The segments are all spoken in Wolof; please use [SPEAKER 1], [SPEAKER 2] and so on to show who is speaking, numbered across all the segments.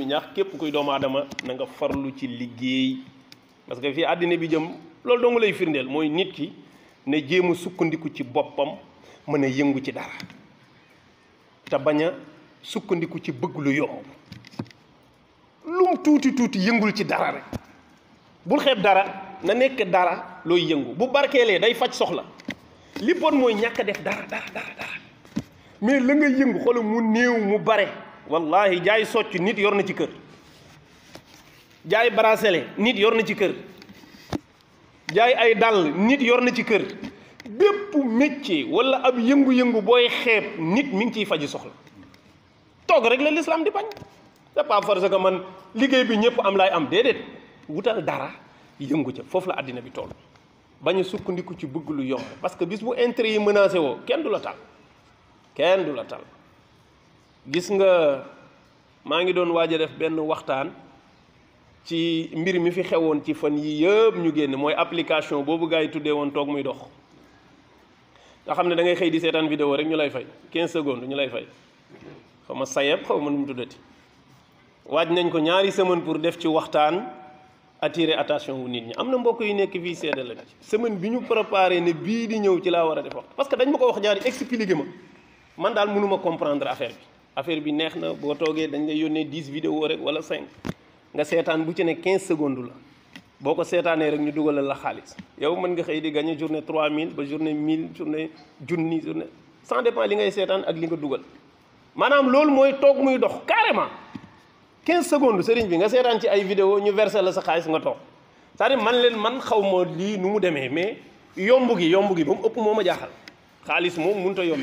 [SPEAKER 1] mi ñaax képp kuy doomu aadama na nga farlu ci liggéey parce que fii àddina bi jëm loolu dong lay firndeel mooy nit ki ne jéem a sukkandiku ci boppam mën a yëngu ci dara te bañ a sukkandiku ci bëgg lu yomb lum tuuti tuuti yëngul ci dara rek bul xeeb dara na nekk dara looy yëngu bu barkeelee day faj soxla li bon mooy ñàkk a def dara mais la nga yëngu xoolal mu néew mu bare wallahi jaay socc nit yor na ci kër jaay bracelet nit yor na ci kër jaay ay dàll nit yor na ci kër bépp métier wala ab yëngu-yëngu booy xeeb nit mi ngi ciy faji soxla toog rek la l'islam di bañ c'est pas parce que man liggéey bi ñëpp am laay am déedéet wutal dara yëngu ca foofu la àddina bi toll bañ a sukkandiku ci bëgg lu yomb parce que bis bu intérêt yi menacé woo kenn du la tal gis nga maa ngi doon waaj a def benn waxtaan ci mbir mi fi xewoon ci fan yi yëpp ñu génn mooy application boobu gars yi tuddee woon toog muy dox nga xam ne da ngay xëy di seetaan vidéo rek ñu lay fay 15 secondes ñu lay fay xaw ma sayeb xaw ma nu mu tuddati waaj nañ ko ñaari semaine pour def ci waxtaan attirer attention wu nit ñi am na mbokk yu nekk fii seede la ci semaine bi ñu préparé ne bii di ñëw ci laa war a def wax parce que dañ ma ko wax ñaari expliqué ma man daal mënuma comprendre affaire bi neex na boo toogee dañ lay yónnee 10 vidéo rek wala 5 nga seetaan bu ci ne 15 secondes la boo ko seetaanee rek ñu dugalal la xaalis yow mën nga xëy di gagné journée 3000 ba journée 1000 journée junni journée sans dépend li ngay seetaan ak li nga dugal maanaam loolu mooy toog muy dox carrément 15 secondes sëriñ bi nga seetaan ci ay vidéo ñu versé la sa xaalis nga toog c'est-à-dire man xaw ma lii nu mu demee mais yomb gi ba mu ëpp moo ma jaaxal xaalis moom mënut a yomb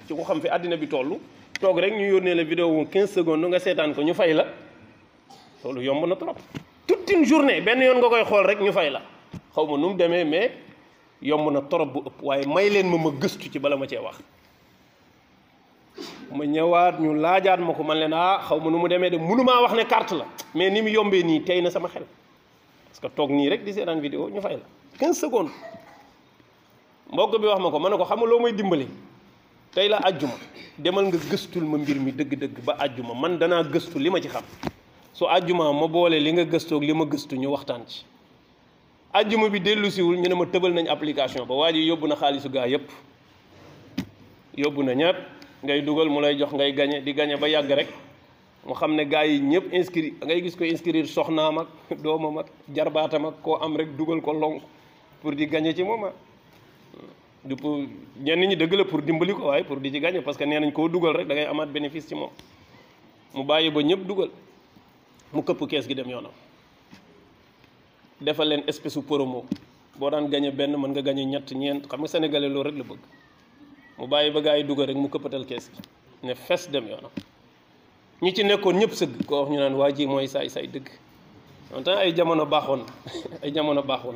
[SPEAKER 1] ci ko xam fi àddina bi toll toog rek ñu yónnee la vidéo 15 secondes nga seetaan ko ñu fay la loolu yomb na trop toute une journée benn yoon nga koy xool rek ñu fay la xaw ma nu mu demee mais yomb na trop bu ëpp waaye may leen ma gëstu ci bala ma cee wax ma ñëwaat ñu laajaat ma ko man leen xaw ma nu mu demee de mënumaa wax ne carte la mais ni mu yombee nii tey na sama xel parce que toog nii rek di seetaan vidéo ñu fay la 15 secondes mbokk bi wax ma ko ma ne ko xam nga loo may dimbali tey la àjjuma demal nga gëstul ma mbir mi dëgg-dëgg ba àjjuma man danaa gëstu li ma ci xam su àjjuma ma boole li nga gëstoog li ma gëstu ñu waxtaan ci àjjuma bi dellu siwul ñu ne ma tëbal nañ application ba waa ji yóbbu na xaalisu gaa yëpp yóbbu na ñëpp ngay dugal mu lay jox ngay gañe di gañe ba yàgg rek mu xam ne gaa yi ñëpp inscrit ngay gis ko inscrire soxnaam ak doomam ak jarbaatam ak koo am rek dugal ko lonk pour di gañe ci moom du pour ñenn ñi dëgg la pour dimbali ko waaye pour di ci gagné parce que nee nañ koo dugal rek da ngay amaat bénéfice ci moom mu bàyyi ba ñëpp dugal mu këpp kees gi dem yoonam defal leen espèce su promo boo daan gagné benn mën nga gagné ñett ñeent xam nga sénégalais loolu rek la bëgg mu bàyyi ba gaa yi dugal rek mu këppatal kees gi ne fes dem yoonam ñi ci nekkoon ñëpp sëgg koo wax ñu naan waa ji mooy saay dëgg en temps ay jamono baaxoon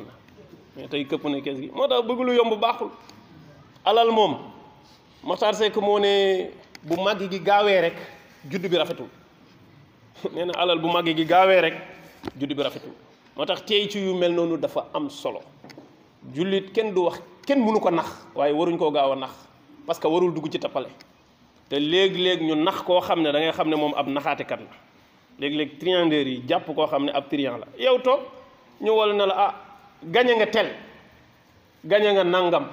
[SPEAKER 1] na mais tey këpp na kees gi moo tax bëgg lu yomb baaxul alal moom Maxtaar Seck moo ne bu màgg gi gaawee rek judd bi rafetul nee na alal bu màgg gi gaawee rek judd bi rafetul moo tax tey ci yu mel noonu dafa am solo jullit kenn du wax kenn mënu ko nax waaye waruñ koo gaaw a nax parce que warul dugg ci tappale te léeg-léeg ñu nax koo xam ne da ngay xam ne moom ab naxaatekat la léeg-léeg triandeur yi jàpp koo xam ne ab trian la yow toog ñu wal na la gañe nga tel gañe nga nangam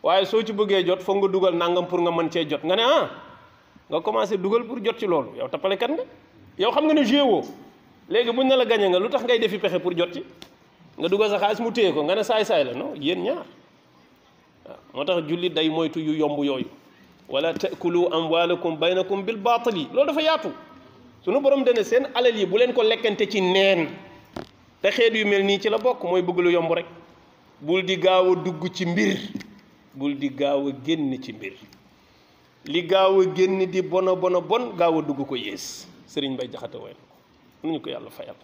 [SPEAKER 1] waaye soo ci bëggee jot foog nga dugal nangam pour nga mën cee jot nga ne nga commencé dugal pour jot ci loolu yow tappalekat nga yow xam nga ne joué woo léegi buñ ne la gañe nga lu tax ngay defi pexe pour jot ci nga dugal sa xaalis mu téye ko nga ne saay-saay la non yéen ñaar waaw moo tax jullit day moytu yu yomb yooyu wala taakulu amwaalakum baynakum bil baatili loolu dafa yaatu sunu borom dane seen alal yi bu leen ko lekkante ci neen te xeet yu mel nii ci la bokk mooy bëgg lu yomb rek bul di gaaw a dugg ci mbir bul di gaaw a génn ci mbir li gaaw a génn di bon gaaw a dugg ko yées Sëriñ Bay Jaxate woy na ko nu ñu ko yàlla fayal